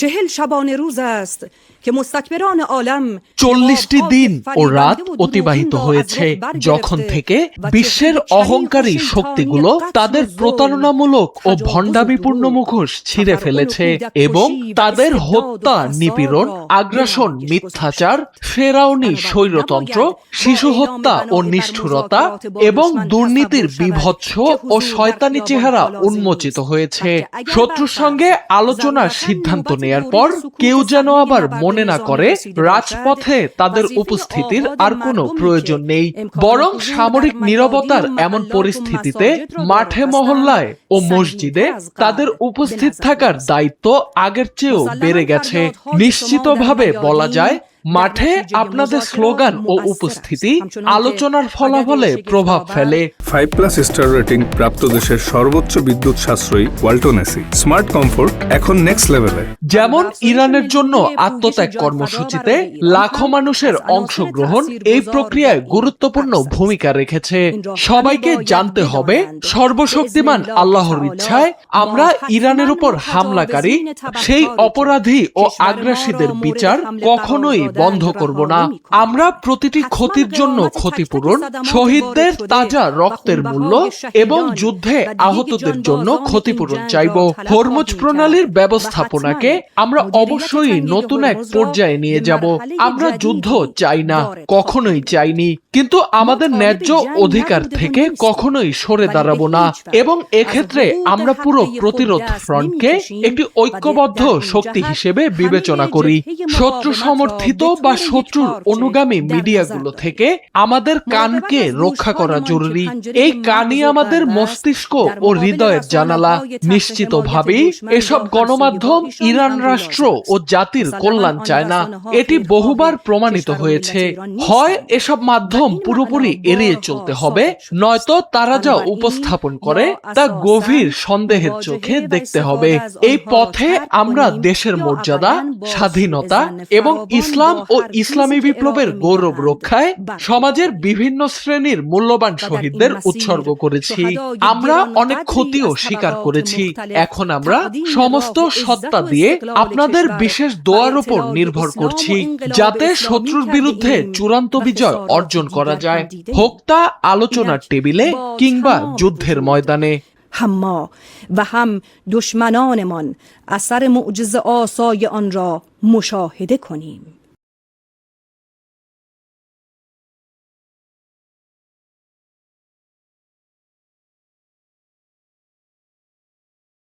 40 شبانه روز است که مستكبران عالم 40টি দিন ও রাত অতিবাহিত হয়েছে যখন থেকে বিশ্বের অহংকারী শক্তিগুলো তাদের প্রতারণামূলক ও ভণ্ডামিপূর্ণ মুখোশ ছিঁড়ে ফেলেছে এবং তাদের হত্যা, নিপীড়ন, আগ্রাসন, মিথ্যাচার, ফেরাউনি স্বৈরতন্ত্র, শিশু হত্যা ও নিষ্ঠুরতা এবং দুর্নীতির বিভৎস ও শয়তানি চেহারা উন্মোচিত হয়েছে। শত্রুর সঙ্গে আলোচনার সিদ্ধান্ত নেয়ার পর কেউ যেন আবার মনে না করে রাজপথে তাদের উপস্থিতির আর কোনো প্রয়োজন নেই, বরং সামরিক নীরবতার এমন পরিস্থিতিতে মাঠে মহল্লায় ও মসজিদে তাদের উপস্থিত থাকার দায়িত্ব আগের চেয়েও বেড়ে গেছে। নিশ্চিতভাবে বলা যায় মাঠে আপনাদের স্লোগান ও উপস্থিতি আলোচনার ফলাফলে প্রভাব ফেলে। 5+ স্টার রেটিং প্রাপ্ত দেশের সর্বোচ্চ বিদ্যুৎ সাশ্রয়ী ওয়ালটন এসি স্মার্ট কমফোর্ট এখন নেক্সট লেভেলে। যেমন ইরানের জন্য আত্মত্যাগ কর্মসূচিতে লাখো মানুষের অংশগ্রহণ এই প্রক্রিয়ায় গুরুত্বপূর্ণ ভূমিকা রেখেছে। সবাইকে জানতে হবে সর্বশক্তিমান আল্লাহর ইচ্ছায় আমরা ইরানের উপর হামলাকারী সেই অপরাধী ও আগ্রাসীদের বিচার কখনোই বন্ধ করব না। আমরা প্রতিটি ক্ষতির জন্য ক্ষতিপূরণ, শহীদদের তাজা রক্তের মূল্য এবং যুদ্ধে আহতদের জন্য ক্ষতিপূরণ চাইব। হরমুজ প্রণালীর ব্যবস্থাপনাকে আমরা অবশ্যই নতুন এক পর্যায়ে নিয়ে যাব। আমরা যুদ্ধ চাই না, কখনোই চাইনি, কিন্তু আমাদের ন্যায্য অধিকার থেকে কখনোই সরে দাঁড়াবো না এবং এক্ষেত্রে আমরা পুরো প্রতিরোধ ফ্রন্টকে একটি ঐক্যবদ্ধ শক্তি হিসেবে বিবেচনা করি। শত্রু সমর্থিত বা শত্রুর অনুগামী মিডিয়াগুলো থেকে আমাদের কানকে রক্ষা করা জরুরি। এই কানই আমাদের মস্তিষ্ক ও হৃদয়ের জানালা। নিশ্চিতভাবেই এসব গণমাধ্যম ইরান রাষ্ট্র ও জাতির কল্যাণ চায় না, এটি বহুবার প্রমাণিত হয়েছে। হয় এসব মাধ্যম পুরোপুরি এড়িয়ে চলতে হবে, নয়তো তারা যা উপস্থাপন করে তা গভীর সন্দেহের চোখে দেখতে হবে। এই পথে আমরা দেশের মর্যাদা, স্বাধীনতা এবং ইসলাম ও ইসলামী বিপ্লবের গৌরব রক্ষায় সমাজের বিভিন্ন শ্রেণীর মূল্যবান শহীদদের উৎসর্গ করেছি। আমরা অনেক ক্ষতিও স্বীকার করেছি। এখন আমরা সমস্ত সত্তা দিয়ে আপনাদের বিশেষ দোয়ার উপর নির্ভর করছি যাতে শত্রুর বিরুদ্ধে চূড়ান্ত বিজয় অর্জন করা যায়, হোক তা আলোচনার টেবিলে কিংবা যুদ্ধের ময়দানে। هم ما و هم دشمنانمان اثر معجزه آسای آن را مشاهده کنیم.